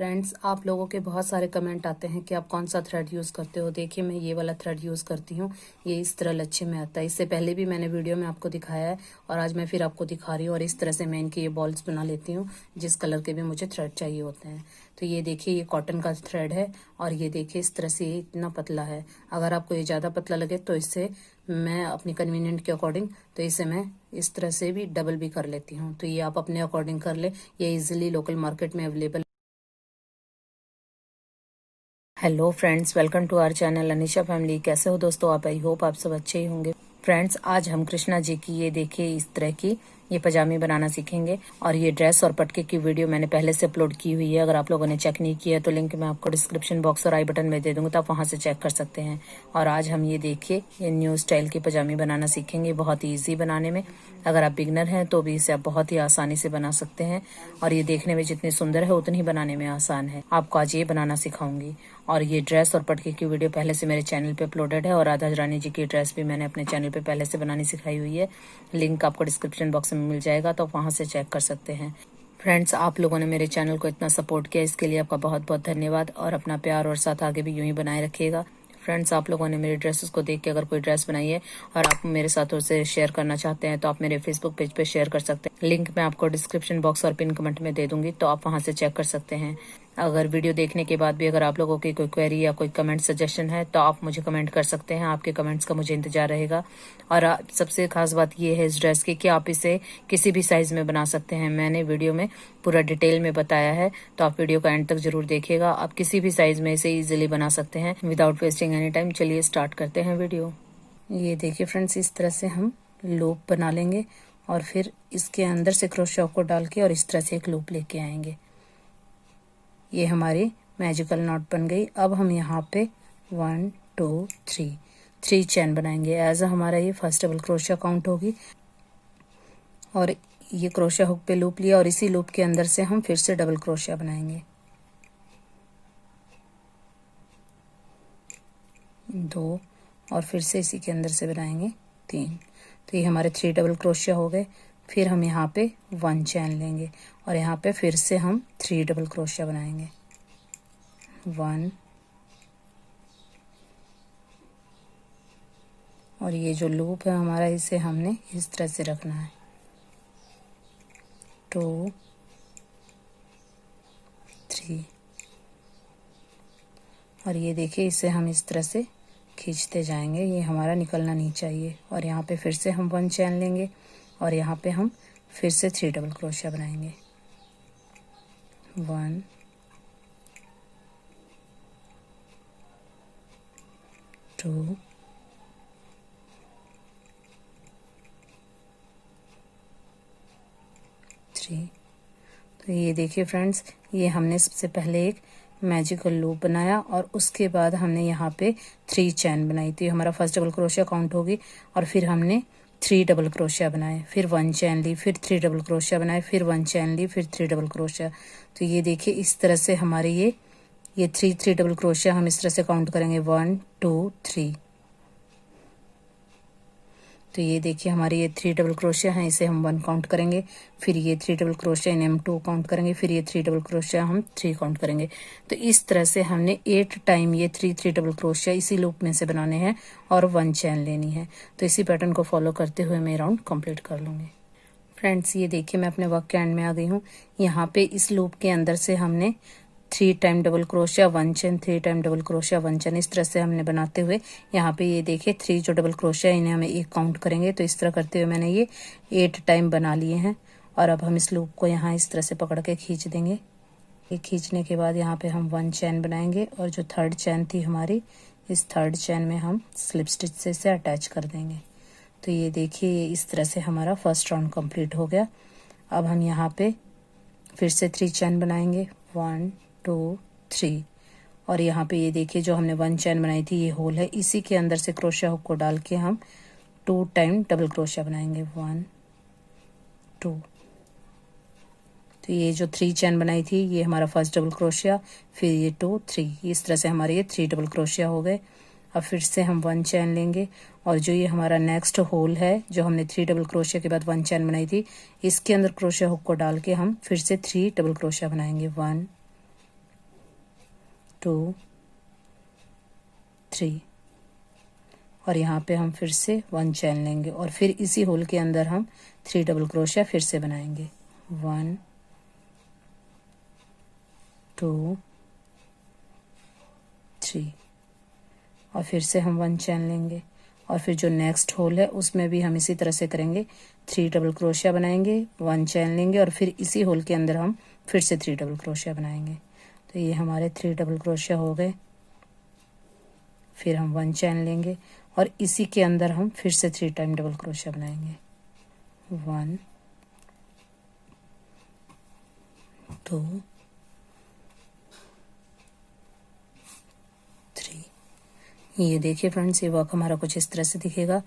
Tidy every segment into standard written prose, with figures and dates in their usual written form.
Friends, आप लोगों के बहुत सारे कमेंट आते हैं कि आप कौन सा थ्रेड यूज़ करते हो। देखिए, मैं ये वाला थ्रेड यूज़ करती हूँ। ये इस तरह लच्छे में आता है। इससे पहले भी मैंने वीडियो में आपको दिखाया है और आज मैं फिर आपको दिखा रही हूँ। और इस तरह से मैं इनके ये बॉल्स बना लेती हूँ जिस कलर के भी मुझे थ्रेड चाहिए होते हैं। तो ये देखिए, ये कॉटन का थ्रेड है और ये देखिए इस तरह से ये इतना पतला है। अगर आपको ये ज़्यादा पतला लगे तो इससे मैं अपनी कन्वीनियंट के अकॉर्डिंग तो इसे मैं इस तरह से भी डबल भी कर लेती हूँ। तो ये आप अपने अकॉर्डिंग कर ले। ये इजीली लोकल मार्केट में available. Hello friends, welcome to our channel Anisha family. कैसे हो दोस्तों आप? आई होप आप सब अच्छे ही होंगे। फ्रेंड्स, आज हम कृष्णा जी की ये देखिए इस तरह की ये पजामी बनाना सीखेंगे। और ये ड्रेस और पटके की वीडियो मैंने पहले से अपलोड की हुई है। अगर आप लोगों ने चेक नहीं किया तो लिंक मैं आपको डिस्क्रिप्शन बॉक्स और आई बटन में दे दूंगा, तो आप वहां से चेक कर सकते हैं। और आज हम ये देखिए ये न्यू स्टाइल की पजामी बनाना सीखेंगे। बहुत ईजी बनाने में। अगर आप बिगनर हैं तो भी इसे आप बहुत ही आसानी से बना सकते हैं। और ये देखने में जितनी सुंदर है उतनी ही बनाने में आसान है। आपको आज ये बनाना सिखाऊंगी। और ये ड्रेस और पटके की वीडियो पहले से मेरे चैनल पे अपलोडेड है। और राधा रानी जी की ड्रेस भी मैंने अपने चैनल पे पहले से बनानी सिखाई हुई है। लिंक आपको डिस्क्रिप्शन बॉक्स में मिल जाएगा, तो वहां से चेक कर सकते हैं। फ्रेंड्स, आप लोगों ने मेरे चैनल को इतना सपोर्ट किया, इसके लिए आपका बहुत बहुत धन्यवाद। और अपना प्यार और साथ आगे भी यूं ही बनाए रखिएगा। फ्रेंड्स, आप लोगों ने मेरे ड्रेसेस को देख के अगर कोई ड्रेस बनाई है और आप मेरे साथ उसे शेयर करना चाहते हैं तो आप मेरे फेसबुक पेज पे शेयर कर सकते हैं। लिंक मैं आपको डिस्क्रिप्शन बॉक्स और पिन कमेंट में दे दूंगी, तो आप वहां से चेक कर सकते हैं। अगर वीडियो देखने के बाद भी अगर आप लोगों की कोई क्वेरी या कोई कमेंट सजेशन है तो आप मुझे कमेंट कर सकते हैं। आपके कमेंट्स का मुझे इंतजार रहेगा। और सबसे खास बात ये है इस ड्रेस की कि आप इसे किसी भी साइज में बना सकते हैं। मैंने वीडियो में पूरा डिटेल में बताया है, तो आप वीडियो का एंड तक जरूर देखिएगा। आप किसी भी साइज में इसे इजीली बना सकते हैं विदाउट वेस्टिंग एनी टाइम। चलिए स्टार्ट करते हैं वीडियो। ये देखिए फ्रेंड्स, इस तरह से हम लूप बना लेंगे और फिर इसके अंदर से क्रोशा को डाल के और इस तरह से एक लूप लेके आएंगे। ये हमारी मैजिकल नॉट बन गई। अब हम यहाँ पे 1 2 3 चैन बनाएंगे। एज हमारा ये फर्स्ट डबल क्रोशिया काउंट होगी। और ये क्रोशिया हुक पे लूप लिया और इसी लूप के अंदर से हम फिर से डबल क्रोशिया बनाएंगे। 2 और फिर से इसी के अंदर से बनाएंगे 3। तो ये हमारे 3 डबल क्रोशिया हो गए। फिर हम यहाँ पे 1 चैन लेंगे और यहाँ पे फिर से हम 3 डबल क्रोशिया बनाएंगे। 1 और ये जो लूप है हमारा इसे हमने इस तरह से रखना है। 2 3 और ये देखिए इसे हम इस तरह से खींचते जाएंगे। ये हमारा निकलना नहीं चाहिए। और यहाँ पे फिर से हम 1 चैन लेंगे और यहाँ पे हम फिर से 3 डबल क्रोशिया बनाएंगे। 1 2 3। तो ये देखिए फ्रेंड्स, ये हमने सबसे पहले एक मैजिकल लूप बनाया और उसके बाद हमने यहाँ पे 3 चैन बनाई थी। हमारा फर्स्ट डबल क्रोशिया काउंट होगी। और फिर हमने 3 डबल क्रोशिया बनाए, फिर 1 चैन ली, फिर 3 डबल क्रोशिया बनाए, फिर 1 चैन ली, फिर 3 डबल क्रोशिया। तो ये देखिए इस तरह से हमारे ये 3 डबल क्रोशिया हम इस तरह से काउंट करेंगे 1 2 3। तो ये देखिए हमारे ये 3 डबल क्रोशिया हैं, इसे हम 1 काउंट करेंगे। फिर ये 3 डबल क्रोशिया इन्हें हम 2 काउंट करेंगे। फिर ये 3 डबल क्रोशिया हम 3 काउंट करेंगे। तो इस तरह से हमने 8 टाइम ये 3 डबल क्रोशिया इसी लूप में से बनाने हैं और 1 चैन लेनी है। तो इसी पैटर्न को फॉलो करते हुए मैं राउंड कंप्लीट कर लूँगी। फ्रेंड्स, ये देखिए मैं अपने वर्क के एंड में आ गई हूँ। यहाँ पे इस लूप के अंदर से हमने 3 टाइम डबल क्रोशिया 1 चैन, 3 टाइम डबल क्रोशिया 1 चैन, इस तरह से हमने बनाते हुए यहाँ पे ये देखिए 3 जो डबल क्रोशिया इन्हें हमें 1 काउंट करेंगे। तो इस तरह करते हुए मैंने ये 8 टाइम बना लिए हैं। और अब हम इस लूप को यहाँ इस तरह से पकड़ के खींच देंगे। ये खींचने के बाद यहाँ पे हम 1 चैन बनाएंगे और जो 3rd चैन थी हमारी, इस 3rd चैन में हम स्लिप स्टिच से इसे अटैच कर देंगे। तो ये देखिए इस तरह से हमारा फर्स्ट राउंड कंप्लीट हो गया। अब हम यहाँ पे फिर से 3 चैन बनाएंगे 1 2 3। और यहाँ पे ये देखिए जो हमने 1 चैन बनाई थी ये होल है, इसी के अंदर से क्रोशिया हुक को डाल के हम 2 टाइम डबल क्रोशिया बनाएंगे 1 2। तो ये जो 3 चैन बनाई थी ये हमारा फर्स्ट डबल क्रोशिया, फिर ये 2 3, इस तरह से हमारे ये 3 डबल क्रोशिया हो गए। अब फिर से हम 1 चैन लेंगे और जो ये हमारा नेक्स्ट होल है जो हमने 3 डबल क्रोशिया के बाद 1 चैन बनाई थी, इसके अंदर क्रोशिया हुक को डाल के हम फिर से 3 डबल क्रोशिया बनाएंगे 1 2 3 और यहाँ पे हम फिर से 1 चैन लेंगे और फिर इसी होल के अंदर हम 3 डबल क्रोशिया फिर से बनाएंगे। 1 2 3 और फिर से हम 1 चैन लेंगे और फिर जो नेक्स्ट होल है उसमें भी हम इसी तरह से करेंगे। 3 डबल क्रोशिया बनाएंगे, 1 चैन लेंगे और फिर इसी होल के अंदर हम फिर से 3 डबल क्रोशिया बनाएंगे। तो ये हमारे 3 डबल क्रोशिया हो गए। फिर हम 1 चैन लेंगे और इसी के अंदर हम फिर से 3 टाइम डबल क्रोशिया बनाएंगे। 1 2 3। ये देखिए फ्रेंड्स, ये वर्क हमारा कुछ इस तरह से दिखेगा।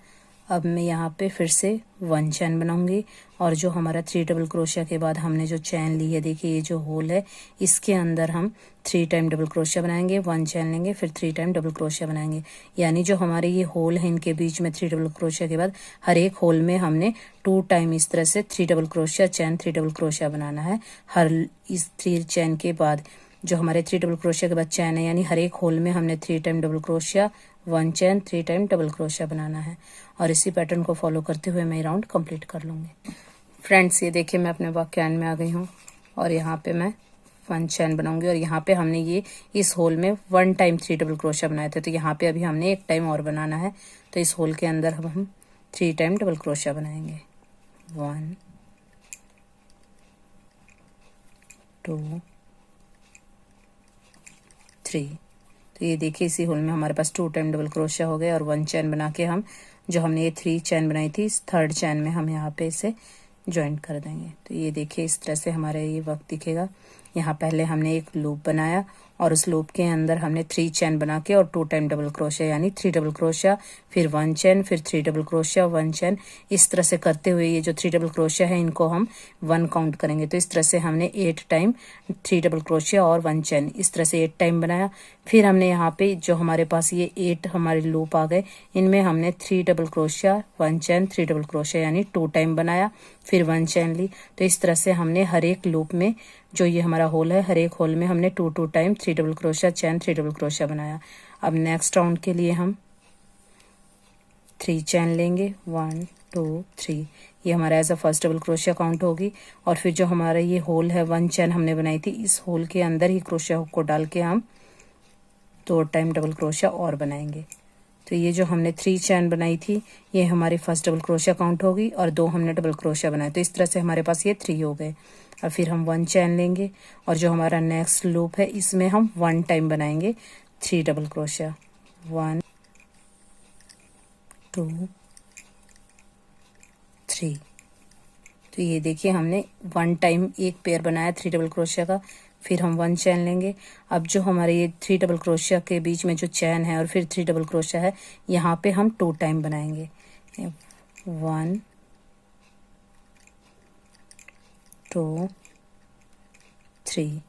अब मैं यहाँ पे फिर से 1 चैन बनाऊंगी और जो हमारा 3 डबल क्रोशिया के बाद हमने जो चैन ली है, देखिए ये जो होल है इसके अंदर हम 3 टाइम डबल क्रोशिया बनाएंगे, 1 चैन लेंगे, फिर 3 टाइम डबल क्रोशिया बनाएंगे। यानी जो हमारे ये होल है इनके बीच में 3 डबल क्रोशिया के बाद हर एक होल में हमने 2 टाइम इस तरह से 3 डबल क्रोशिया चैन 3 डबल क्रोशिया बनाना है। हर इस 3 चैन के बाद जो हमारे 3 डबल क्रोशिया के बाद चैन है, यानी हर एक होल में हमने 3 टाइम डबल क्रोशिया, 1 चैन, 3 टाइम डबल क्रोशिया बनाना है। और इसी पैटर्न को फॉलो करते हुए मैं राउंड कंप्लीट कर लूँगी। फ्रेंड्स, ये देखिए मैं अपने वर्क के एंड में आ गई हूँ और यहाँ पे मैं 1 चैन बनाऊंगी और यहाँ पे हमने ये इस होल में 1 टाइम 3 डबल क्रोशिया बनाए थे, तो यहाँ पे अभी हमने 1 टाइम और बनाना है। तो इस होल के अंदर हम 3 टाइम डबल क्रोशिया बनाएंगे। 1 2 3। तो ये देखिए इसी होल में हमारे पास 2 टाइम डबल क्रोशिया हो गए और 1 चैन बना के हम जो हमने ये 3 चैन बनाई थी, इस 3rd चैन में हम यहाँ पे इसे ज्वाइंट कर देंगे। तो ये देखिए इस तरह से हमारा ये वर्क दिखेगा। यहाँ पहले हमने एक लूप बनाया और उस लूप के अंदर हमने 3 चैन बना के और 2 टाइम डबल क्रोशिया, यानी 3 डबल क्रोशिया, फिर 1 चैन, फिर 3 डबल क्रोशिया, 1 चैन, इस तरह से करते हुए ये जो 3 डबल क्रोशिया है इनको हम 1 काउंट करेंगे। तो इस तरह से हमने 8 टाइम 3 डबल क्रोशिया और 1 चैन, इस तरह से 8 टाइम बनाया। फिर हमने यहाँ पे जो हमारे पास ये 8 हमारे लूप आ गए, इनमें हमने 3 डबल क्रोशिया, 1 चैन, 3 डबल क्रोशिया यानी 2 टाइम बनाया, फिर 1 चैन ली। तो इस तरह से हमने हर एक लूप में जो ये हमारा होल है, हर एक होल में हमने 2 टाइम 3 डबल क्रोशिया, चैन, 3 डबल क्रोशिया बनाया। अब नेक्स्ट राउंड के लिए हम 3 चैन लेंगे, 1 2 3, ये हमारा as a first double crochet count होगी। और फिर जो हमारा ये होल है 1 चैन हमने बनाई थी, इस होल के अंदर ही क्रोशिया हुक को डाल के हम 2 टाइम डबल क्रोशिया और बनाएंगे। तो ये जो हमने 3 चैन बनाई थी ये हमारी फर्स्ट डबल क्रोशिया काउंट होगी और 2 हमने डबल क्रोशिया बनाए। तो इस तरह से हमारे पास ये 3 हो गए। और फिर हम 1 चैन लेंगे और जो हमारा नेक्स्ट लूप है इसमें हम 1 टाइम बनाएंगे 3 डबल क्रोशिया। 1 2 3। तो ये देखिए हमने 1 टाइम एक पेयर बनाया 3 डबल क्रोशिया का, फिर हम 1 चैन लेंगे। अब जो हमारे ये 3 डबल क्रोशिया के बीच में जो चैन है और फिर 3 डबल क्रोशिया है, यहाँ पे हम 2 टाइम बनाएंगे। 1 2 3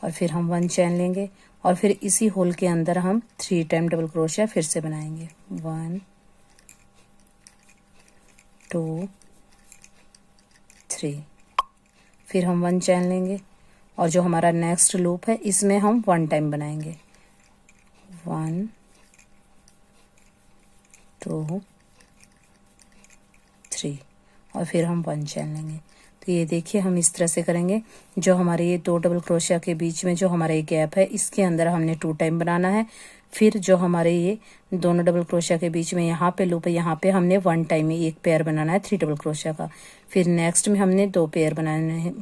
और फिर हम 1 चैन लेंगे और फिर इसी होल के अंदर हम 3 टाइम डबल क्रोशिया फिर से बनाएंगे। 1 2 3, फिर हम 1 चैन लेंगे और जो हमारा नेक्स्ट लूप है इसमें हम 1 टाइम बनाएंगे। 1 2 3 और फिर हम 1 चैन लेंगे। तो ये देखिए हम इस तरह से करेंगे। जो हमारे ये 2 डबल क्रोशिया के बीच में जो हमारा ये गैप है इसके अंदर हमने 2 टाइम बनाना है। फिर जो हमारे ये दोनों डबल क्रोशिया के बीच में यहाँ पे लूप है, यहाँ पे हमने 1 टाइम ही एक पेयर बनाना है 3 डबल क्रोशिया का। फिर नेक्स्ट में हमने 2 पेयर बनाने हैं,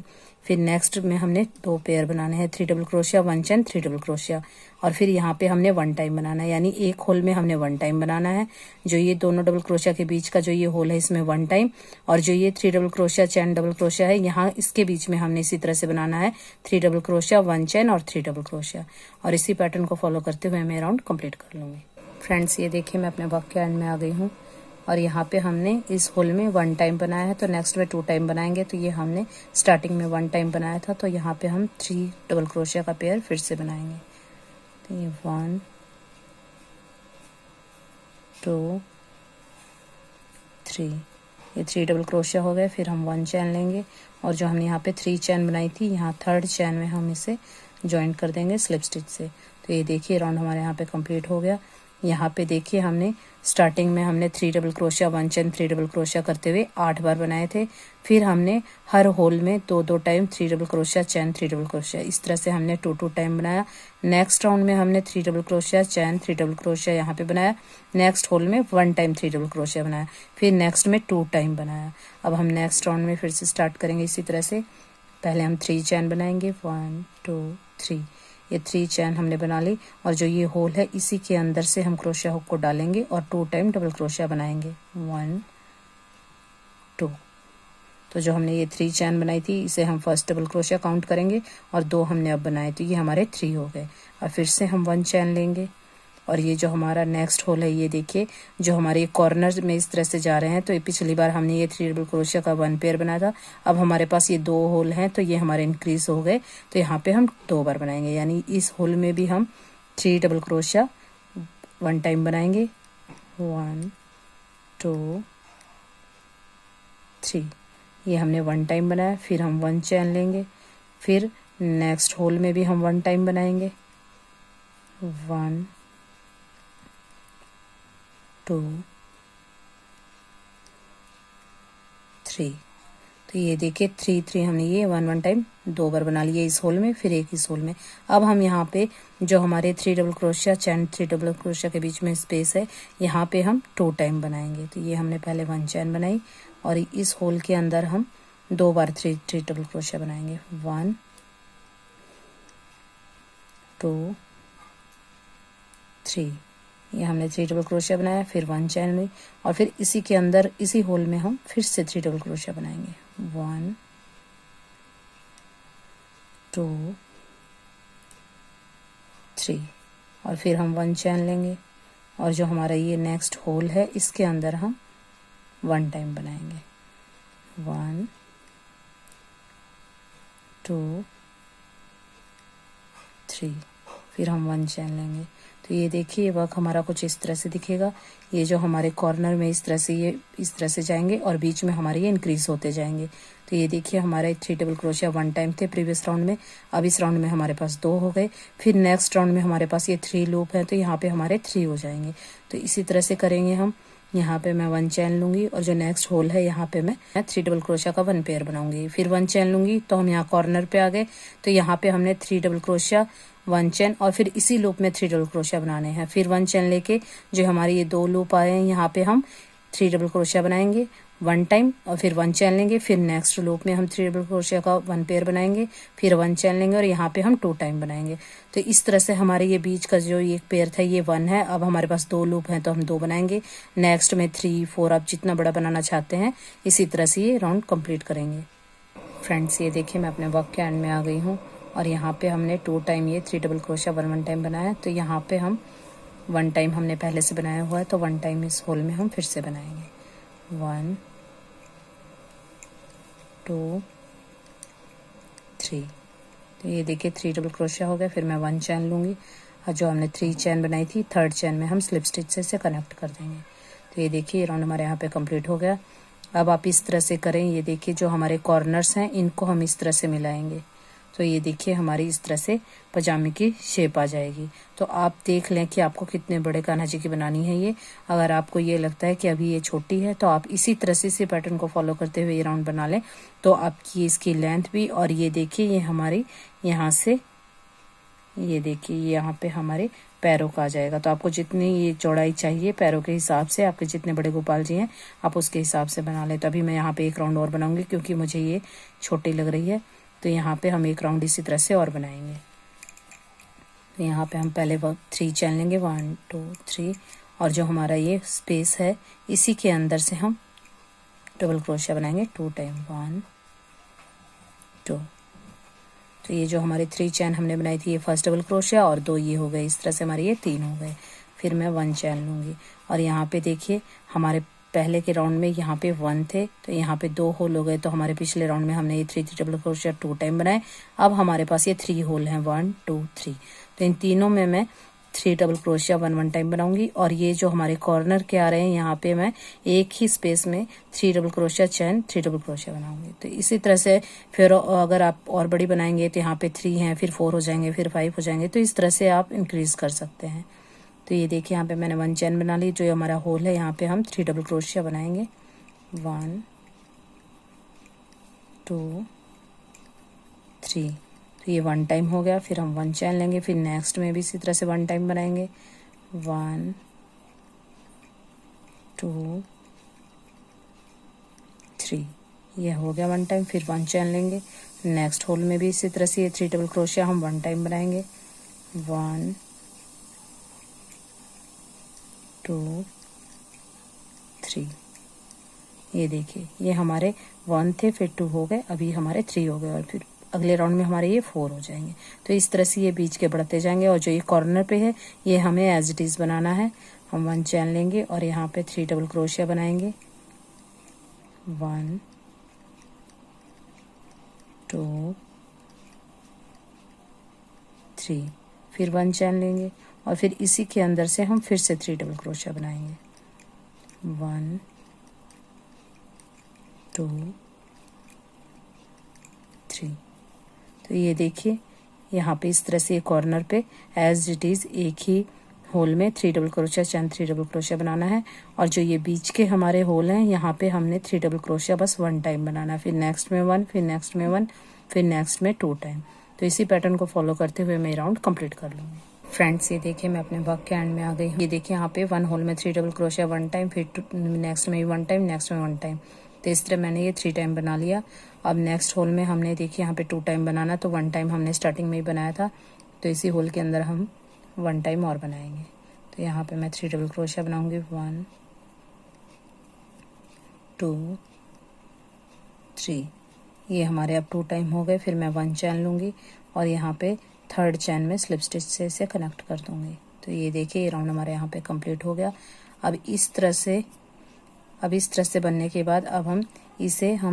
फिर नेक्स्ट में हमने 2 पेयर बनाने हैं 3 डबल क्रोशिया, 1 चैन, 3 डबल क्रोशिया और फिर यहाँ पे हमने 1 टाइम बनाना है, यानी एक होल में हमने 1 टाइम बनाना है। जो ये दोनों डबल क्रोशिया के बीच का जो ये होल है इसमें 1 टाइम और जो ये 3 डबल क्रोशिया चैन डबल क्रोशिया है यहाँ इसके बीच में हमने इसी तरह से बनाना है 3 डबल क्रोशिया, 1 चैन और 3 डबल क्रोशिया। और इसी पैटर्न को फॉलो करते हुए मैं राउंड कंप्लीट कर लूँगी। फ्रेंड्स, ये देखिए मैं अपने वर्क के एंड में आ गई हूँ और यहाँ पे हमने इस होल में 1 टाइम बनाया है, तो नेक्स्ट में 2 टाइम बनाएंगे। तो ये हमने स्टार्टिंग में 1 टाइम बनाया था, तो यहाँ पे हम 3 डबल क्रोशिया का पेयर फिर से बनाएंगे। तो ये 1 2 3, ये 3 डबल क्रोशिया हो गए। फिर हम 1 चैन लेंगे और जो हमने यहाँ पे 3 चैन बनाई थी, यहाँ 3rd चैन में हम इसे ज्वाइन कर देंगे स्लिप स्टिच से। तो ये देखिए राउंड हमारे यहाँ पे कंप्लीट हो गया। यहाँ पे देखिए हमने स्टार्टिंग में हमने 3 डबल क्रोशिया 1 चैन 3 डबल क्रोशिया करते हुए 8 बार बनाए थे। फिर हमने हर होल में 2-2 टाइम 3 डबल क्रोशिया चैन 3 डबल क्रोशिया, इस तरह से हमने 2-2 टाइम बनाया। नेक्स्ट राउंड में हमने 3 डबल क्रोशिया चैन 3 डबल क्रोशिया यहाँ पे बनाया। नेक्स्ट होल में 1 टाइम 3 डबल क्रोशिया बनाया। फिर नेक्स्ट में 2 टाइम बनाया। अब हम नेक्स्ट राउंड में फिर से स्टार्ट करेंगे इसी तरह से। पहले हम 3 चैन बनाएंगे, 1 2 3। ये 3 चैन हमने बना ली और जो ये होल है इसी के अंदर से हम क्रोशिया हुक को डालेंगे और 2 टाइम डबल क्रोशिया बनाएंगे, 1 2। तो जो हमने ये 3 चैन बनाई थी इसे हम फर्स्ट डबल क्रोशिया काउंट करेंगे और 2 हमने अब बनाए, तो ये हमारे 3 हो गए। और फिर से हम 1 चैन लेंगे और ये जो हमारा नेक्स्ट होल है, ये देखिए जो हमारे कॉर्नर में इस तरह से जा रहे हैं। तो ये पिछली बार हमने ये 3 डबल क्रोशिया का 1 पेयर बनाया था। अब हमारे पास ये 2 होल हैं तो ये हमारे इंक्रीज हो गए। तो यहाँ पे हम 2 बार बनाएंगे, यानी इस होल में भी हम 3 डबल क्रोशिया 1 टाइम बनाएंगे, 1 2 3। ये हमने 1 टाइम बनाया। फिर हम 1 चैन लेंगे। फिर नेक्स्ट होल में भी हम 1 टाइम बनाएंगे, 1 2 3। तो ये देखिए 3 3 हमने ये 1 टाइम 2 बार बना लिए इस होल में, फिर एक इस होल में। अब हम यहाँ पे जो हमारे 3 डबल क्रोशिया चैन 3 डबल क्रोशिया के बीच में स्पेस है, यहाँ पे हम 2 टाइम बनाएंगे। तो ये हमने पहले 1 चैन बनाई और इस होल के अंदर हम 2 बार 3 डबल क्रोशिया बनाएंगे, 1 2 3। ये हमने 3 डबल क्रोशिया बनाया, फिर 1 चैन ली और फिर इसी के अंदर इसी होल में हम फिर से 3 डबल क्रोशिया बनाएंगे, 1 2 3। और फिर हम 1 चैन लेंगे और जो हमारा ये नेक्स्ट होल है इसके अंदर हम 1 टाइम बनाएंगे, 1 2 3। फिर हम 1 चैन लेंगे। तो ये देखिए वर्क हमारा कुछ इस तरह से दिखेगा। ये जो हमारे कॉर्नर में इस तरह से ये इस तरह से जाएंगे और बीच में हमारे ये इंक्रीज होते जाएंगे। तो ये देखिए हमारे 3 डबल क्रोशिया 1 टाइम थे प्रीवियस राउंड में। अब इस राउंड में हमारे पास 2 हो गए। फिर नेक्स्ट राउंड में हमारे पास ये 3 लूप है तो यहाँ पे हमारे 3 हो जाएंगे। तो इसी तरह से करेंगे हम। यहाँ पे मैं 1 चैन लूंगी और जो नेक्स्ट होल है यहाँ पे मैं 3 डबल क्रोशिया का 1 पेयर बनाऊंगी। फिर 1 चैन लूंगी तो हम यहाँ कॉर्नर पे आ गए। तो यहाँ पे हमने 3 डबल क्रोशिया 1 चैन और फिर इसी लूप में 3 डबल क्रोशिया बनाने हैं। फिर 1 चैन लेके जो हमारे ये 2 लूप आए हैं यहाँ पे हम 3 डबल क्रोशिया बनाएंगे 1 टाइम और फिर 1 चैन लेंगे। फिर नेक्स्ट लूप में हम 3 डबल क्रोशिया का 1 पेयर बनाएंगे, फिर 1 चैन लेंगे और यहाँ पे हम 2 टाइम बनाएंगे। तो इस तरह से हमारे ये बीच का जो एक पेयर था ये 1 है। अब हमारे पास 2 लूप हैं तो हम 2 बनाएंगे। नेक्स्ट में 3 4 आप जितना बड़ा बनाना चाहते हैं इसी तरह से ये राउंड कंप्लीट करेंगे। फ्रेंड्स ये देखिए मैं अपने वर्क के एंड में आ गई हूँ और यहाँ पे हमने 2 टाइम ये 3 डबल क्रोशिया 1 टाइम बनाया। तो यहाँ पे हम 1 टाइम हमने पहले से बनाया हुआ है तो 1 टाइम इस होल में हम फिर से बनाएंगे, 1 2 3। तो ये देखिए 3 डबल क्रोशिया हो गया। फिर मैं 1 चैन लूँगी और जो हमने 3 चैन बनाई थी 3rd चैन में हम स्लिप स्टिच से इसे कनेक्ट कर देंगे। तो ये देखिए राउंड हमारे यहाँ पे कंप्लीट हो गया। अब आप इस तरह से करें। ये देखिए जो हमारे कॉर्नर्स हैं इनको हम इस तरह से मिलाएंगे। तो ये देखिए हमारी इस तरह से पजामे की शेप आ जाएगी। तो आप देख लें कि आपको कितने बड़े कान्हा जी की बनानी है ये। अगर आपको ये लगता है कि अभी ये छोटी है तो आप इसी तरह से इसी पैटर्न को फॉलो करते हुए ये राउंड बना लें तो आपकी इसकी लेंथ भी। और ये देखिए ये हमारी यहाँ से ये देखिए यहाँ पे हमारे पैरों का आ जाएगा। तो आपको जितनी ये चौड़ाई चाहिए पैरों के हिसाब से, आपके जितने बड़े गोपाल जी हैं आप उसके हिसाब से बना लें। तो अभी मैं यहाँ पे एक राउंड और बनाऊंगी क्योंकि मुझे ये छोटी लग रही है। तो यहाँ पे हम एक राउंड इसी तरह से और बनाएंगे। तो यहाँ पे हम पहले 3 चैन लेंगे, 1 2 3 और जो हमारा ये स्पेस है इसी के अंदर से हम डबल क्रोशिया बनाएंगे 2 टाइम, 1 2। तो ये जो हमारे 3 चैन हमने बनाई थी ये फर्स्ट डबल क्रोशिया और 2 ये हो गए। इस तरह से हमारे ये 3 हो गए। फिर मैं 1 चैन लूँगी और यहाँ पे देखिए हमारे पहले के राउंड में यहाँ पे 1 थे तो यहाँ पे 2 होल हो गए। तो हमारे पिछले राउंड में हमने ये 3 डबल क्रोशिया 2 टाइम बनाए। अब हमारे पास ये 3 होल हैं, 1 2 3। तो इन तीनों में मैं 3 डबल क्रोशिया 1 टाइम बनाऊंगी और ये जो हमारे कॉर्नर के आ रहे हैं यहाँ पे मैं एक ही स्पेस में 3 double crochet chain 3 double crochet बनाऊंगी। तो इसी तरह से फिर अगर आप और बड़ी बनाएंगे तो यहाँ पे 3 हैं, फिर 4 हो जाएंगे, फिर 5 हो जाएंगे। तो इस तरह से आप इंक्रीज कर सकते हैं। तो ये देखिए यहाँ पे मैंने 1 चेन बना ली। जो हमारा होल है यहाँ पे हम 3 डबल क्रोशिया बनाएंगे। 1 2 3। तो ये 1 टाइम हो गया। फिर हम 1 चेन लेंगे, फिर नेक्स्ट में भी इसी तरह से 1 टाइम बनाएंगे। 1 2 3। ये हो गया 1 टाइम। फिर 1 चेन लेंगे, नेक्स्ट होल में भी इसी तरह से ये 3 डबल क्रोशिया हम 1 टाइम बनाएंगे। 1 2 3। ये देखिए ये हमारे 1 थे, फिर 2 हो गए, अभी हमारे 3 हो गए और फिर अगले राउंड में हमारे ये 4 हो जाएंगे। तो इस तरह से ये बीच के बढ़ते जाएंगे और जो ये कॉर्नर पे है ये हमें एज इट इज बनाना है। हम 1 चेन लेंगे और यहाँ पे 3 डबल क्रोशिया बनाएंगे। 1 2 3। फिर 1 चेन लेंगे और फिर इसी के अंदर से हम फिर से 3 डबल क्रोशिया बनाएंगे। 1 2 3। तो ये देखिए यहाँ पे इस तरह से ये कॉर्नर पे एज इट इज एक ही होल में 3 double crochet chain 3 double crochet बनाना है। और जो ये बीच के हमारे होल हैं यहाँ पे हमने 3 डबल क्रोशिया बस 1 टाइम बनाना है। फिर नेक्स्ट में 1, फिर नेक्स्ट में 1, फिर नेक्स्ट में 2 टाइम। तो इसी पैटर्न को फॉलो करते हुए मैं राउंड कंप्लीट कर लूँगी। फ्रेंड्स ये देखिए मैं अपने वर्क के एंड में आ गई हूँ। ये देखिए यहाँ पे 1 होल में 3 डबल क्रोशिया 1 टाइम, फिर नेक्स्ट में 1 टाइम, नेक्स्ट में 1 टाइम। तो इस तरह मैंने ये 3 टाइम बना लिया। अब नेक्स्ट होल में हमने देखिए यहाँ पे 2 टाइम बनाना, तो 1 टाइम हमने स्टार्टिंग में ही बनाया था। तो इसी होल के अंदर हम 1 टाइम और बनाएंगे। तो यहाँ पे मैं 3 डबल क्रोशिया बनाऊंगी। 1 2 3। ये हमारे अब 2 टाइम हो गए। फिर मैं 1 चैन लूँगी और यहाँ पे 3rd चैन में स्लिप स्टिच से इसे कनेक्ट कर दूँगी। तो ये देखिए ये राउंड हमारे यहाँ पे कंप्लीट हो गया। अब इस तरह से बनने के बाद अब हम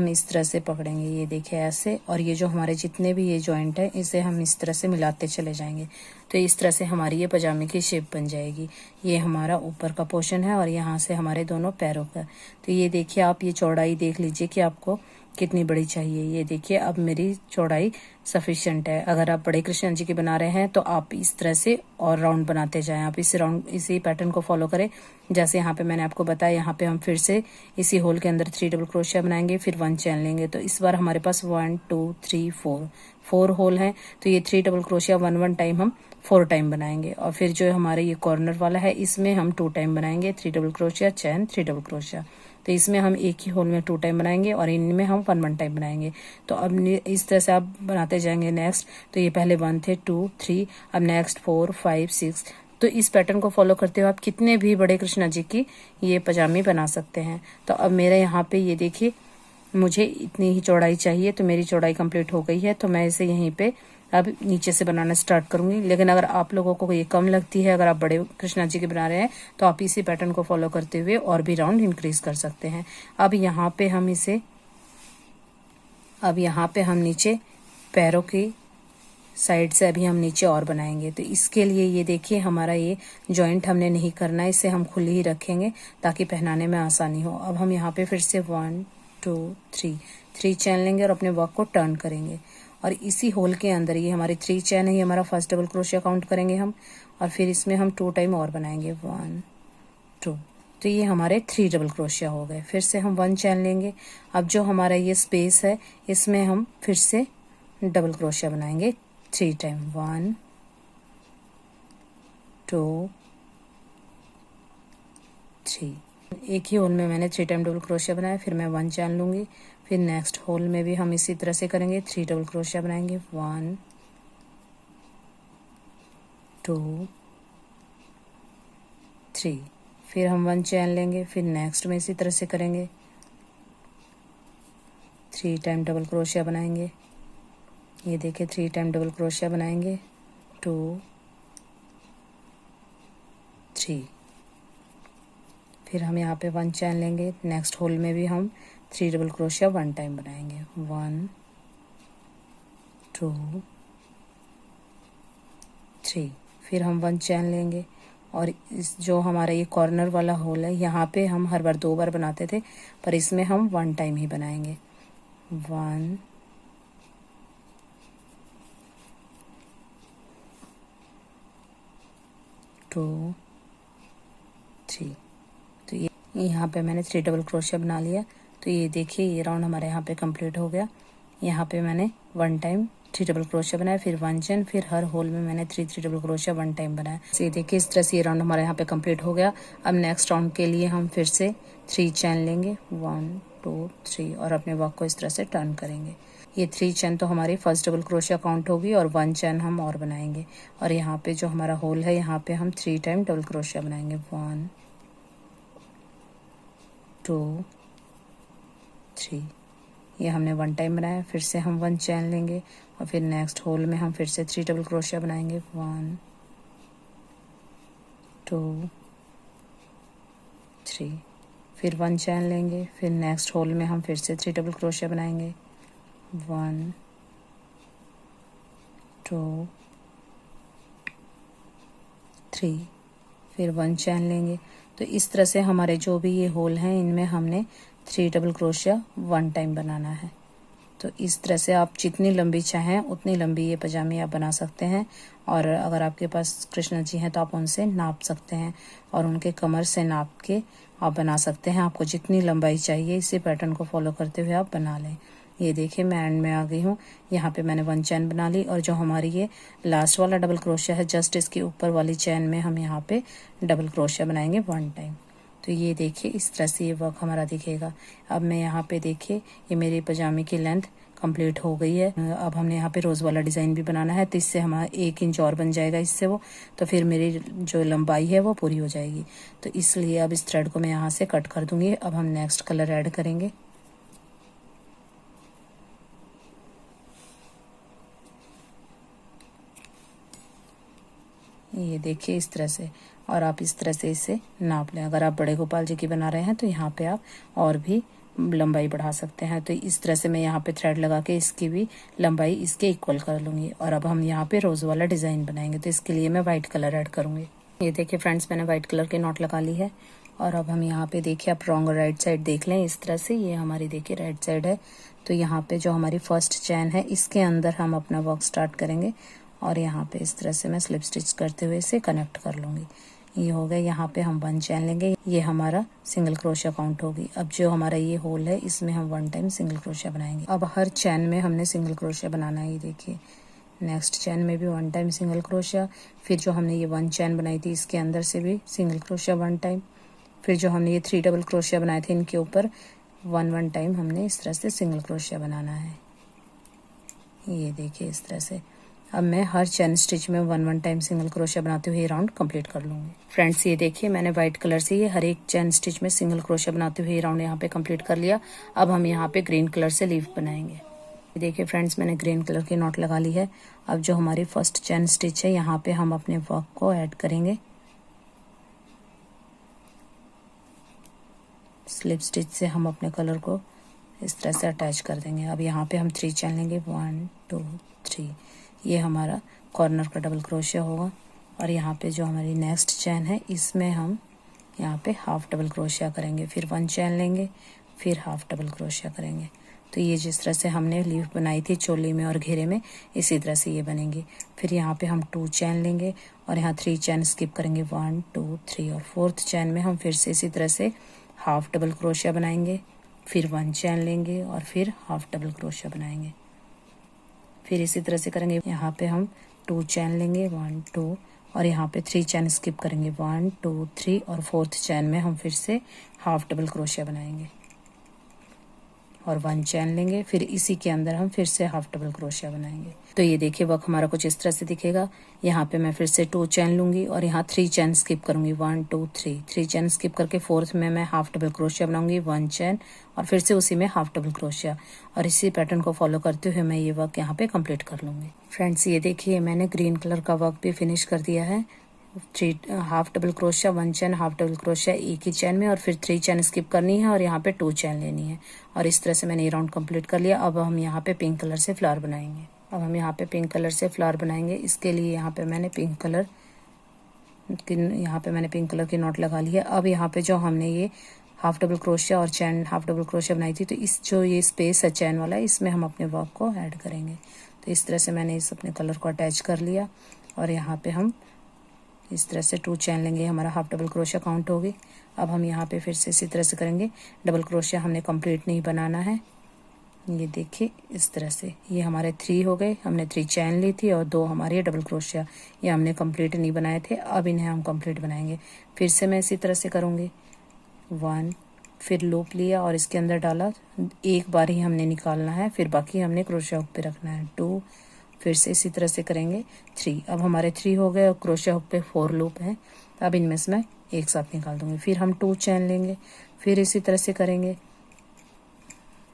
इस तरह से पकड़ेंगे। ये देखिए ऐसे, और ये जो हमारे जितने भी ये जॉइंट है इसे हम इस तरह से मिलाते चले जाएंगे। तो इस तरह से हमारी ये पजामे की शेप बन जाएगी। ये हमारा ऊपर का पोर्शन है और यहाँ से हमारे दोनों पैरों का। तो ये देखिए आप ये चौड़ाई देख लीजिए कि आपको कितनी बड़ी चाहिए। ये देखिए अब मेरी चौड़ाई सफिशिएंट है। अगर आप बड़े कृष्ण जी की बना रहे हैं तो आप इस तरह से और राउंड बनाते जाएं। आप इसी पैटर्न को फॉलो करें। जैसे यहाँ पे मैंने आपको बताया, यहाँ पे हम फिर से इसी होल के अंदर 3 डबल क्रोशिया बनाएंगे, फिर 1 चैन लेंगे। तो इस बार हमारे पास 1 2 3 4 होल हैं। तो ये 3 डबल क्रोशिया 1 टाइम हम 4 टाइम बनाएंगे। और फिर जो हमारे ये कॉर्नर वाला है इसमें हम 2 टाइम बनाएंगे, 3 डबल क्रोशिया चैन 3 डबल क्रोशिया। तो इसमें हम एक ही होल में 2 टाइम बनाएंगे और इनमें हम 1 टाइम बनाएंगे। तो अब इस तरह से आप बनाते जाएंगे नेक्स्ट। तो ये पहले 1 थे, 2 3, अब नेक्स्ट 4 5 6। तो इस पैटर्न को फॉलो करते हुए आप कितने भी बड़े कृष्णा जी की ये पजामी बना सकते हैं। तो अब मेरे यहाँ पे ये देखिए मुझे इतनी ही चौड़ाई चाहिए, तो मेरी चौड़ाई कंप्लीट हो गई है। तो मैं इसे यहीं पे अब नीचे से बनाना स्टार्ट करूंगी। लेकिन अगर आप लोगों को ये कम लगती है, अगर आप बड़े कृष्णा जी के बना रहे हैं, तो आप इसी पैटर्न को फॉलो करते हुए और भी राउंड इंक्रीज कर सकते हैं। अब यहाँ पे हम नीचे पैरों की साइड से अभी हम नीचे और बनाएंगे। तो इसके लिए ये देखिए हमारा ये जॉइंट हमने नहीं करना है, इसे हम खुली ही रखेंगे ताकि पहनाने में आसानी हो। अब हम यहाँ पे फिर से 1 2 3 चैन लेंगे और अपने वर्क को टर्न करेंगे। और इसी होल के अंदर ये हमारी 3 चैन है, ये हमारा फर्स्ट डबल क्रोशिया काउंट करेंगे हम। और फिर इसमें हम 2 टाइम और बनाएंगे, 1 2। तो ये हमारे 3 डबल क्रोशिया हो गए। फिर से हम 1 चैन लेंगे। अब जो हमारा ये स्पेस है इसमें हम फिर से डबल क्रोशिया बनाएंगे 3 टाइम, 1 2 3। एक ही होल में मैंने 3 टाइम डबल क्रोशिया बनाया। फिर मैं 1 चैन लूंगी। फिर नेक्स्ट होल में भी हम इसी तरह से करेंगे, 3 डबल क्रोशिया बनाएंगे, 1 2 3। फिर हम 1 चैन लेंगे। फिर नेक्स्ट में इसी तरह से करेंगे, 3 टाइम डबल क्रोशिया बनाएंगे। ये देखिए 3 टाइम डबल क्रोशिया बनाएंगे, 2 3। फिर हम यहाँ पे 1 चैन लेंगे। नेक्स्ट होल में भी हम 3 डबल क्रोशिया 1 टाइम बनाएंगे, 1 2 3। फिर हम 1 चैन लेंगे और इस जो हमारा ये कॉर्नर वाला होल है यहाँ पे हम हर बार 2 बार बनाते थे, पर इसमें हम 1 टाइम ही बनाएंगे। 1 2 3। तो ये यहाँ पे मैंने 3 डबल क्रोशिया बना लिया। तो ये देखिए ये राउंड हमारे यहाँ पे कंप्लीट हो गया। यहाँ पे मैंने 1 टाइम 3 डबल क्रोशिया बनाया, फिर 1 चैन, फिर हर होल में मैंने 3 डबल क्रोशिया 1 टाइम बनाया। तो ये देखिए इस तरह से ये राउंड हमारे यहाँ पे कंप्लीट हो गया। अब नेक्स्ट राउंड के लिए हम फिर से 3 चैन लेंगे, 1 2 3, और अपने वर्क को इस तरह से टर्न करेंगे। ये 3 चैन तो हमारी फर्स्ट डबल क्रोशिया काउंट होगी और 1 चैन हम और बनाएंगे। और यहाँ पे जो हमारा होल है यहाँ पे हम 3 टाइम डबल क्रोशिया बनाएंगे। 1 2 3। ये हमने 1 टाइम बनाया, फिर से हम 1 चैन लेंगे और फिर नेक्स्ट होल में हम फिर से 3 डबल क्रोशिया बनाएंगे। 1 2 3। फिर 1 चैन लेंगे, फिर नेक्स्ट होल में हम फिर से 3 डबल क्रोशिया बनाएंगे। 1 2 3। फिर 1 चैन लेंगे। तो इस तरह से हमारे जो भी ये होल हैं इनमें हमने 3 डबल क्रोशिया 1 टाइम बनाना है। तो इस तरह से आप जितनी लंबी चाहें उतनी लंबी ये पजामे आप बना सकते हैं। और अगर आपके पास कृष्णा जी हैं तो आप उनसे नाप सकते हैं और उनके कमर से नाप के आप बना सकते हैं। आपको जितनी लंबाई चाहिए इसी पैटर्न को फॉलो करते हुए आप बना लें। ये देखिए मैं एंड में आ गई हूँ। यहाँ पे मैंने 1 चैन बना ली और जो हमारी ये लास्ट वाला डबल क्रोशिया है जस्ट इसके ऊपर वाली चैन में हम यहाँ पे डबल क्रोशिया बनाएंगे 1 टाइम। तो ये देखिए इस तरह से ये वर्क हमारा दिखेगा। अब मैं यहाँ पे देखिए ये मेरे पजामे की लेंथ कंप्लीट हो गई है। अब हमने यहाँ पे रोज़ वाला डिज़ाइन भी बनाना है, तो इससे हमारा 1 इंच और बन जाएगा इससे वो, तो फिर मेरी जो लंबाई है वो पूरी हो जाएगी। तो इसलिए अब इस थ्रेड को मैं यहाँ से कट कर दूंगी। अब हम नेक्स्ट कलर ऐड करेंगे। ये देखिए इस तरह से, और आप इस तरह से इसे नाप लें। अगर आप बड़े गोपाल जी की बना रहे हैं तो यहाँ पे आप और भी लंबाई बढ़ा सकते हैं। तो इस तरह से मैं यहाँ पे थ्रेड लगा के इसकी भी लंबाई इसके इक्वल कर लूँगी। और अब हम यहाँ पे रोज़ वाला डिज़ाइन बनाएंगे, तो इसके लिए मैं वाइट कलर ऐड करूँगी। ये देखिए फ्रेंड्स मैंने वाइट कलर की नॉट लगा ली है। और अब हम यहाँ पे देखिए आप रॉन्ग और राइट साइड देख लें इस तरह से। ये हमारी देखिए राइट साइड है। तो यहाँ पे जो हमारी फर्स्ट चैन है इसके अंदर हम अपना वर्क स्टार्ट करेंगे और यहाँ पे इस तरह से मैं स्लिप स्टिच करते हुए इसे कनेक्ट कर लूँगी। ये हो गया। यहाँ पे हम 1 चैन लेंगे, ये हमारा सिंगल क्रोशिया काउंट होगी। अब जो हमारा ये होल है इसमें हम 1 टाइम सिंगल क्रोशिया बनाएंगे। अब हर चैन में हमने सिंगल क्रोशिया बनाना है। ये देखिए नेक्स्ट चैन में भी 1 टाइम सिंगल क्रोशिया, फिर जो हमने ये 1 चैन बनाई थी इसके अंदर से भी सिंगल क्रोशिया 1 टाइम, फिर जो हमने ये 3 डबल क्रोशिया बनाए थे इनके ऊपर 1 टाइम हमने इस तरह से सिंगल क्रोशिया बनाना है। ये देखिए इस तरह से। अब मैं हर चैन स्टिच में 1 टाइम सिंगल क्रोशिया बनाते हुए ये राउंड कंप्लीट कर लूँगी। फ्रेंड्स ये देखिए मैंने व्हाइट कलर से ये हर एक चैन स्टिच में सिंगल क्रोशिया बनाते हुए ये राउंड यहाँ पे कंप्लीट कर लिया। अब हम यहाँ पे ग्रीन कलर से लीफ बनाएंगे। देखिए फ्रेंड्स मैंने ग्रीन कलर की नॉट लगा ली है। अब जो हमारी फर्स्ट चैन स्टिच है यहाँ पे हम अपने वर्क को ऐड करेंगे। स्लिप स्टिच से हम अपने कलर को इस तरह से अटैच कर देंगे। अब यहाँ पे हम 3 चैन लेंगे, 1 2 3। ये हमारा कॉर्नर का डबल क्रोशिया होगा। और यहाँ पे जो हमारी नेक्स्ट चैन है इसमें हम यहाँ पे हाफ डबल क्रोशिया करेंगे, फिर 1 चैन लेंगे, फिर हाफ डबल क्रोशिया करेंगे। तो ये जिस तरह से हमने लीफ बनाई थी चोली में और घेरे में इसी तरह से ये बनेंगे। फिर यहाँ पे हम 2 चैन लेंगे और यहाँ 3 चैन स्किप करेंगे, 1 2 3। और 4th चैन में हम फिर से इसी तरह से हाफ डबल क्रोशिया बनाएंगे, फिर 1 चैन लेंगे और फिर हाफ डबल क्रोशिया बनाएंगे। फिर इसी तरह से करेंगे। यहाँ पे हम 2 चैन लेंगे, 1 2, और यहाँ पे 3 चैन स्किप करेंगे, 1 2 3। और 4th चैन में हम फिर से हाफ डबल क्रोशिया बनाएंगे और 1 चैन लेंगे। फिर इसी के अंदर हम फिर से हाफ डबल क्रोशिया बनाएंगे। तो ये देखिए वर्क हमारा कुछ इस तरह से दिखेगा। यहाँ पे मैं फिर से 2 चैन लूँगी और यहाँ 3 चैन स्किप करूँगी, 1 2 3। 3 चैन स्किप करके 4th में मैं हाफ डबल क्रोशिया बनाऊँगी, 1 चैन, और फिर से उसी में हाफ डबल क्रोशिया। और इसी पैटर्न को फॉलो करते हुए मैं ये वर्क यहाँ पे कंप्लीट कर लूँगी। फ्रेंड्स ये देखिए मैंने ग्रीन कलर का वर्क भी फिनिश कर दिया है। 3 हाफ डबल क्रोशिया, 1 चैन, हाफ डबल क्रोशिया एक ही चैन में, और फिर 3 चैन स्किप करनी है और यहाँ पे 2 चैन लेनी है। और इस तरह से मैंने ये राउंड कंप्लीट कर लिया। अब हम यहाँ पे पिंक कलर से फ्लावर बनाएंगे। अब हम यहाँ पे पिंक कलर से फ्लावर बनाएंगे। इसके लिए यहाँ पे मैंने पिंक कलर यहाँ पे मैंने पिंक कलर की नॉट लगा ली है। अब यहाँ पे जो हमने ये हाफ डबल क्रोशिया और चैन हाफ डबल क्रोशिया बनाई थी, तो इस जो ये स्पेस है चैन वाला, इसमें हम अपने वर्क को ऐड करेंगे। तो इस तरह से मैंने इस अपने कलर को अटैच कर लिया और यहाँ पे हम इस तरह से 2 चैन लेंगे, हमारा हाफ डबल क्रोशिया काउंट होगी। अब हम यहाँ पे फिर से इसी तरह से करेंगे। डबल क्रोशिया हमने कंप्लीट नहीं बनाना है, ये देखिए इस तरह से। ये हमारे 3 हो गए, हमने 3 चैन ली थी और 2 हमारे डबल क्रोशिया, ये हमने कंप्लीट नहीं बनाए थे, अब इन्हें हम कंप्लीट बनाएंगे। फिर से मैं इसी तरह से करूँगी। 1, फिर लूप लिया और इसके अंदर डाला, एक बार ही हमने निकालना है, फिर बाकी हमने क्रोशिया हुक पे रखना है। 2, फिर से इसी तरह से करेंगे। 3, अब हमारे 3 हो गए और क्रोशिया हुक पे 4 लूप हैं, अब इनमें से मैं एक साथ निकाल दूंगी। फिर हम 2 चैन लेंगे, फिर इसी तरह से करेंगे।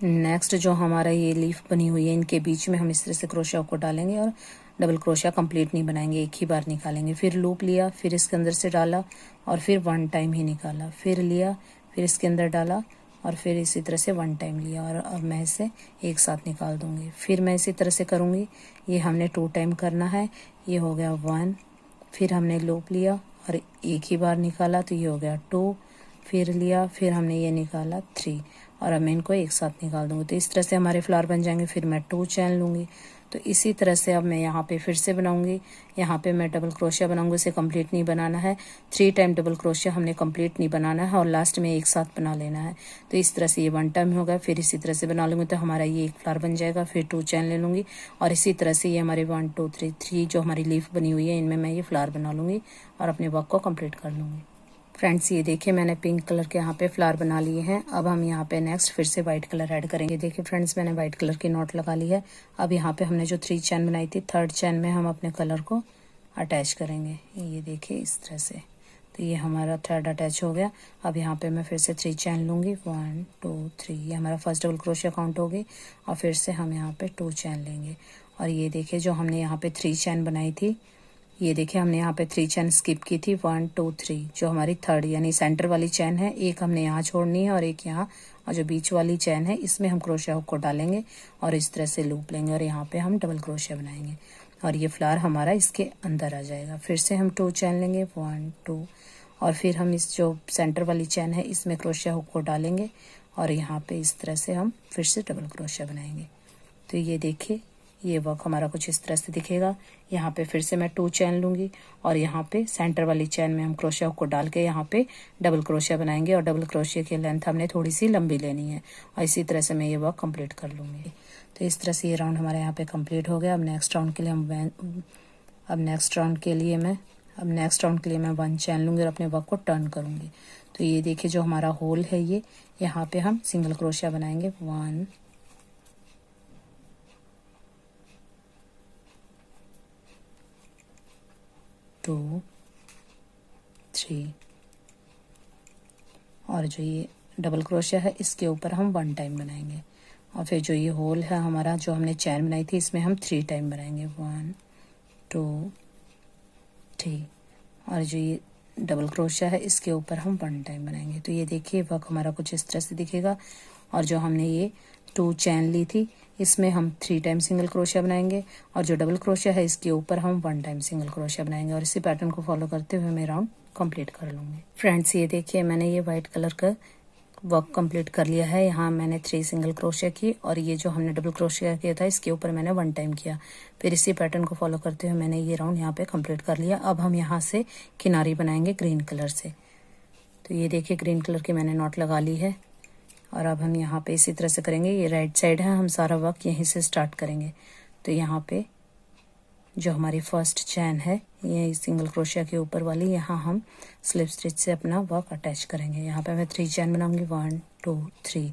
नेक्स्ट जो हमारा ये लीफ बनी हुई है, इनके बीच में हम इस तरह से क्रोशिया को डालेंगे और डबल क्रोशिया कंप्लीट नहीं बनाएंगे, एक ही बार निकालेंगे। फिर लूप लिया, फिर इसके अंदर से डाला और फिर 1 टाइम ही निकाला, फिर लिया, फिर इसके अंदर डाला और फिर इसी तरह से 1 टाइम लिया और अब मैं इसे एक साथ निकाल दूंगी। फिर मैं इसी तरह से करूँगी। ये हमने 2 टाइम करना है, ये हो गया 1, फिर हमने लूप लिया और एक ही बार निकाला, तो ये हो गया 2, फिर लिया, फिर हमने ये निकाला 3 और अब मैं इनको एक साथ निकाल दूंगी। तो इस तरह से हमारे फ्लावर बन जाएंगे। फिर मैं 2 चैन लूँगी, तो इसी तरह से अब मैं यहाँ पे फिर से बनाऊंगी। यहाँ पे मैं डबल क्रोशिया बनाऊंगी, इसे कंप्लीट नहीं बनाना है। 3 टाइम डबल क्रोशिया हमने कंप्लीट नहीं बनाना है और लास्ट में एक साथ बना लेना है। तो इस तरह से ये 1 टाइम होगा, फिर इसी तरह से बना लूँगी तो हमारा ये एक फ्लावर बन जाएगा। फिर 2 चैन ले लूँगी और इसी तरह से ये हमारे 1 2 3 जो हमारी लीफ बनी हुई है, इनमें मैं ये फ्लावर बना लूँगी और अपने वर्क को कंप्लीट कर लूँगी। फ्रेंड्स ये देखिए मैंने पिंक कलर के यहाँ पे फ्लावर बना लिए हैं। अब हम यहाँ पे नेक्स्ट फिर से वाइट कलर ऐड करेंगे। देखिए फ्रेंड्स मैंने वाइट कलर की नॉट लगा ली है। अब यहाँ पे हमने जो 3 चैन बनाई थी, 3rd चैन में हम अपने कलर को अटैच करेंगे। ये देखिए इस तरह से, तो ये हमारा 3rd अटैच हो गया। अब यहाँ पे मैं फिर से 3 चैन लूँगी, 1 2 3, ये हमारा फर्स्ट डबल क्रोशिया काउंट होगी और फिर से हम यहाँ पे 2 चैन लेंगे। और ये देखिए जो हमने यहाँ पे 3 चैन बनाई थी, ये देखिए हमने यहाँ पे 3 चैन स्किप की थी, 1 2 3, जो हमारी 3rd यानी सेंटर वाली चैन है, एक हमने यहाँ छोड़नी है और एक यहाँ, और जो बीच वाली चैन है इसमें हम क्रोशिया हुक को डालेंगे और इस तरह से लूप लेंगे और यहाँ पे हम डबल क्रोशिया बनाएंगे और ये फ्लावर हमारा इसके अंदर आ जाएगा। फिर से हम 2 चैन लेंगे, 1 2, और फिर हम इस जो सेंटर वाली चैन है इसमें क्रोशिया हुक को डालेंगे और यहाँ पे इस तरह से हम फिर से डबल क्रोशिया बनाएंगे। तो ये देखिए ये वर्क हमारा कुछ इस तरह से दिखेगा। यहाँ पे फिर से मैं 2 चैन लूँगी और यहाँ पे सेंटर वाली चैन में हम क्रोशिया हुक को डाल के यहाँ पे डबल क्रोशिया बनाएंगे और डबल क्रोशिया की लेंथ हमने थोड़ी सी लंबी लेनी है और इसी तरह से मैं ये वर्क कंप्लीट कर लूँगी। तो इस तरह से ये राउंड हमारे यहाँ पे कंप्लीट हो गया। अब नेक्स्ट राउंड के लिए मैं 1 चैन लूँगी और अपने वर्क को टर्न करूँगी। तो ये देखिए जो हमारा होल है, ये यहाँ पे हम सिंगल क्रोशिया बनाएंगे, 1 2 3, और जो ये डबल क्रोशिया है इसके ऊपर हम 1 टाइम बनाएंगे और फिर जो ये होल है हमारा, जो हमने चैन बनाई थी, इसमें हम 3 टाइम बनाएंगे, 1 2 3, और जो ये डबल क्रोशिया है इसके ऊपर हम 1 टाइम बनाएंगे। तो ये देखिए वर्क हमारा कुछ इस तरह से दिखेगा। और जो हमने ये 2 चैन ली थी इसमें हम 3 टाइम सिंगल क्रोशिया बनाएंगे और जो डबल क्रोशिया है इसके ऊपर हम 1 टाइम सिंगल क्रोशिया बनाएंगे और इसी पैटर्न को फॉलो करते हुए मैं राउंड कंप्लीट कर लूँगी। फ्रेंड्स ये देखिए मैंने ये वाइट कलर का वर्क कंप्लीट कर लिया है। यहाँ मैंने 3 सिंगल क्रोशिया की और ये जो हमने डबल क्रोशिया किया था इसके ऊपर मैंने 1 टाइम किया। फिर इसी पैटर्न को फॉलो करते हुए मैंने ये राउंड यहाँ पे कंप्लीट कर लिया। अब हम यहाँ से किनारी बनाएंगे ग्रीन कलर से। तो ये देखिए ग्रीन कलर की मैंने नॉट लगा ली है और अब हम यहाँ पे इसी तरह से करेंगे। ये राइट साइड है, हम सारा वर्क यहीं से स्टार्ट करेंगे। तो यहाँ पे जो हमारी फर्स्ट चैन है, ये सिंगल क्रोशिया के ऊपर वाली, यहाँ हम स्लिप स्टिच से अपना वर्क अटैच करेंगे। यहाँ पे मैं 3 चैन बनाऊंगी, 1 2 3,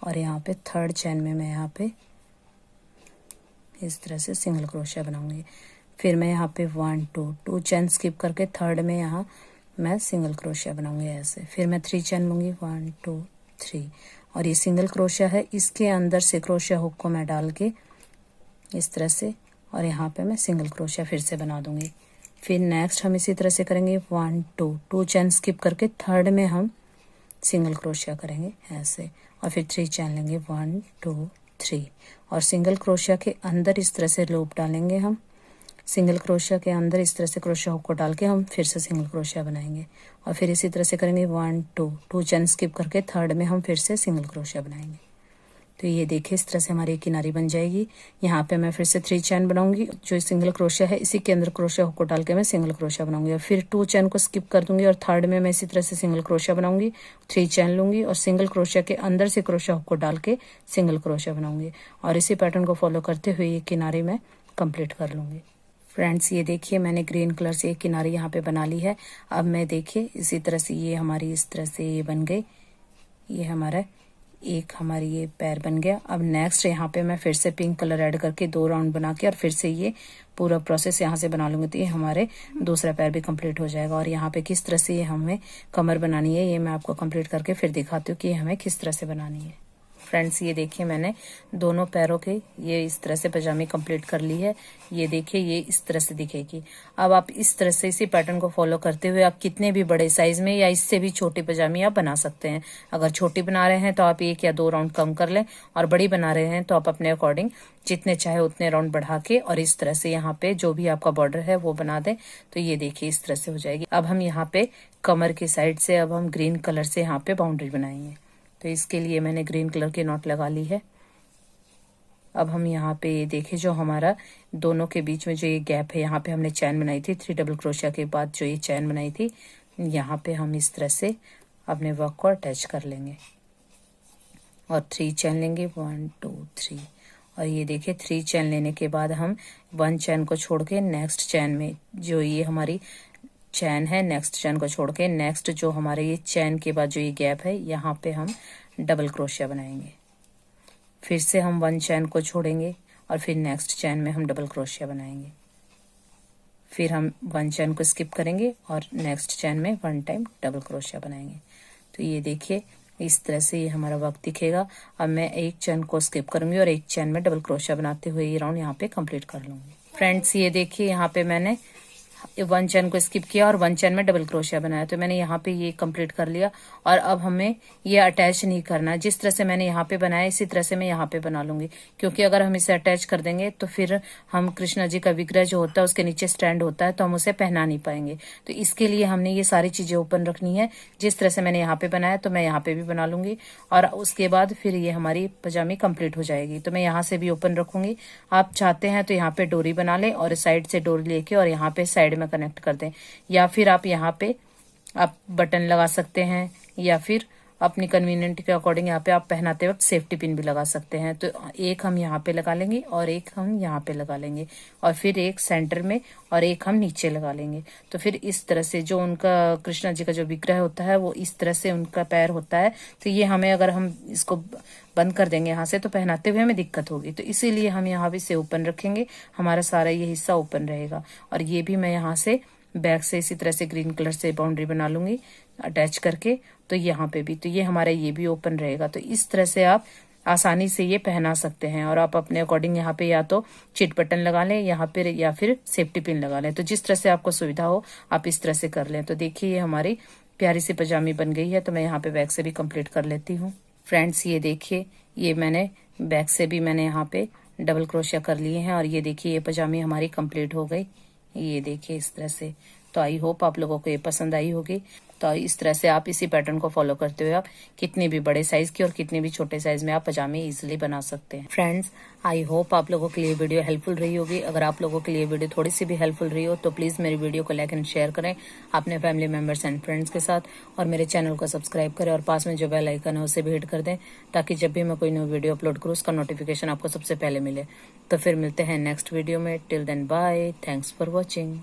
और यहाँ पे 3rd चैन में मैं यहाँ पे इस तरह से सिंगल क्रोशिया बनाऊंगी। फिर मैं यहाँ पे 1 2 चैन स्किप करके 3rd में यहाँ मैं सिंगल क्रोशिया बनाऊंगी ऐसे। फिर मैं 3 चैन लूँगी, 1 2 3, और ये सिंगल क्रोशिया है, इसके अंदर से क्रोशिया हुक को मैं डाल के इस तरह से, और यहाँ पे मैं सिंगल क्रोशिया फिर से बना दूंगी। फिर नेक्स्ट हम इसी तरह से करेंगे, 1 2 चैन स्किप करके 3rd में हम सिंगल क्रोशिया करेंगे ऐसे, और फिर 3 चैन लेंगे, 1 2 3, और सिंगल क्रोशिया के अंदर इस तरह से लूप डालेंगे हम सिंगल क्रोशिया के अंदर इस तरह से क्रोशिया हुक को डाल के हम फिर से सिंगल क्रोशिया बनाएंगे और फिर इसी तरह से करेंगे 1 2 चेन स्किप करके थर्ड में हम फिर से सिंगल क्रोशिया बनाएंगे। तो ये देखिए इस तरह से हमारी किनारी बन जाएगी। यहाँ पे मैं फिर से 3 चेन बनाऊंगी, जो सिंगल क्रोशिया है इसी के अंदर क्रोशिया हुक को डाल के मैं सिंगल क्रोशिया बनाऊंगी और फिर 2 चेन को स्किप कर दूंगी और थर्ड में मैं इसी तरह से सिंगल क्रोशिया बनाऊंगी, 3 चेन लूंगी और सिंगल क्रोशिया के अंदर से क्रोशिया हुक को डाल के सिंगल क्रोशिया बनाऊंगी और इसी पैटर्न को फॉलो करते हुए ये किनारी मैं कंप्लीट कर लूंगी। फ्रेंड्स ये देखिए मैंने ग्रीन कलर से एक किनारी यहाँ पे बना ली है। अब मैं देखिए इसी तरह से ये हमारी इस तरह से ये बन गई, ये हमारा एक हमारी ये पैर बन गया। अब नेक्स्ट यहाँ पे मैं फिर से पिंक कलर ऐड करके 2 राउंड बना के और फिर से ये पूरा प्रोसेस यहाँ से बना लूंगी, तो ये हमारे दूसरा पैर भी कंप्लीट हो जाएगा। और यहाँ पे किस तरह से ये हमें कमर बनानी है ये मैं आपको कंप्लीट करके फिर दिखाती हूँ कि ये हमें किस तरह से बनानी है। फ्रेंड्स ये देखिए मैंने दोनों पैरों के ये इस तरह से पजामी कंप्लीट कर ली है। ये देखिए ये इस तरह से दिखेगी। अब आप इस तरह से इसी पैटर्न को फॉलो करते हुए आप कितने भी बड़े साइज में या इससे भी छोटी पजामी आप बना सकते हैं। अगर छोटी बना रहे हैं तो आप 1 या 2 राउंड कम कर लें और बड़ी बना रहे हैं तो आप अपने अकॉर्डिंग जितने चाहे उतने राउंड बढ़ा के और इस तरह से यहाँ पे जो भी आपका बॉर्डर है वो बना दें। तो ये देखिए इस तरह से हो जाएगी। अब हम यहाँ पे कमर की साइड से अब हम ग्रीन कलर से यहाँ पे बाउंड्री बनाएंगे, तो इसके लिए मैंने ग्रीन कलर की नॉट लगा ली है। अब हम यहाँ पे देखिए जो हमारा दोनों के बीच में जो ये गैप है यहाँ पे हमने चैन बनाई थी 3 डबल क्रोशिया के बाद जो ये चैन बनाई थी, यहाँ पे हम इस तरह से अपने वर्क को अटैच कर लेंगे और 3 चैन लेंगे 1 2 3 और ये देखिए 3 चैन लेने के बाद हम 1 चैन को छोड़ के नेक्स्ट चैन में जो ये हमारी चैन है नेक्स्ट चैन को छोड़ के नेक्स्ट जो हमारे ये चैन के बाद जो ये गैप है यहाँ पे हम डबल क्रोशिया बनाएंगे। फिर से हम 1 चैन को छोड़ेंगे और फिर नेक्स्ट चैन में हम डबल क्रोशिया बनाएंगे। फिर हम 1 चैन को स्किप करेंगे और नेक्स्ट चैन में 1 टाइम डबल क्रोशिया बनाएंगे। तो ये देखिए इस तरह से ये हमारा वर्क दिखेगा। अब मैं 1 चैन को स्किप करूंगी और 1 चैन में डबल क्रोशिया बनाते हुए ये राउंड यहाँ पे कंप्लीट कर लूंगी। फ्रेंड्स ये देखिए यहाँ पे मैंने 1 चैन को स्किप किया और 1 चैन में डबल क्रोशिया बनाया, तो मैंने यहाँ पे ये कंप्लीट कर लिया। और अब हमें ये अटैच नहीं करना, जिस तरह से मैंने यहाँ पे बनाया इसी तरह से मैं यहाँ पे बना लूंगी, क्योंकि अगर हम इसे अटैच कर देंगे तो फिर हम कृष्णा जी का विग्रह जो होता है उसके नीचे स्टैंड होता है तो हम उसे पहना नहीं पाएंगे। तो इसके लिए हमने ये सारी चीजें ओपन रखनी है। जिस तरह से मैंने यहाँ पे बनाया तो मैं यहाँ पे भी बना लूंगी और उसके बाद फिर ये हमारी पजामी कंप्लीट हो जाएगी। तो मैं यहाँ से भी ओपन रखूंगी। आप चाहते हैं तो यहाँ पे डोरी बना लें और साइड से डोरी लेके और यहाँ पे साइड में कनेक्ट कर दें, या फिर आप यहाँ पे आप बटन लगा सकते हैं या फिर अपनी कन्वीनियंट के अकॉर्डिंग यहाँ पे आप पहनाते वक्त सेफ्टी पिन भी लगा सकते हैं। तो एक हम यहाँ पे लगा लेंगे और एक हम यहाँ पे लगा लेंगे और फिर एक सेंटर में और एक हम नीचे लगा लेंगे। तो फिर इस तरह से जो उनका कृष्णा जी का जो विग्रह होता है वो इस तरह से उनका पैर होता है। तो ये हमें अगर हम इसको बंद कर देंगे यहाँ से तो पहनाते हुए हमें दिक्कत होगी, तो इसीलिए हम यहाँ भी से ओपन रखेंगे। हमारा सारा ये हिस्सा ओपन रहेगा। और ये भी मैं यहाँ से बैक से इसी तरह से ग्रीन कलर से बाउंड्री बना लूंगी अटैच करके। तो यहाँ पे भी तो ये हमारा ये भी ओपन रहेगा। तो इस तरह से आप आसानी से ये पहना सकते हैं और आप अपने अकॉर्डिंग यहाँ पे या तो चिट बटन लगा लें यहाँ पे या फिर सेफ्टी पिन लगा लें। तो जिस तरह से आपको सुविधा हो आप इस तरह से कर लें। तो देखिए ये हमारी प्यारी सी पजामी बन गई है। तो मैं यहाँ पे बैक से भी कंप्लीट कर लेती हूँ। फ्रेंड्स ये देखिए ये मैंने बैक से भी मैंने यहाँ पे डबल क्रोशिया कर लिए हैं और ये देखिए ये पजामी हमारी कंप्लीट हो गई। ये देखिए इस तरह से। तो आई होप आप लोगों को ये पसंद आई होगी। तो इस तरह से आप इसी पैटर्न को फॉलो करते हुए आप कितने भी बड़े साइज की और कितने भी छोटे साइज में आप पजामे इजीली बना सकते हैं। फ्रेंड्स आई होप आप लोगों के लिए वीडियो हेल्पफुल रही होगी। अगर आप लोगों के लिए वीडियो थोड़ी सी भी हेल्पफुल रही हो तो प्लीज मेरी वीडियो को लाइक एंड शेयर करें अपने फैमिली मेंबर्स एंड फ्रेंड्स के साथ और मेरे चैनल को सब्सक्राइब करें और पास में जो बेल आइकन है उसे भी हिट कर दें ताकि जब भी मैं कोई न्यू वीडियो अपलोड करूँ उसका नोटिफिकेशन आपको सबसे पहले मिले। तो फिर मिलते हैं नेक्स्ट वीडियो में। Till then bye, thanks for watching.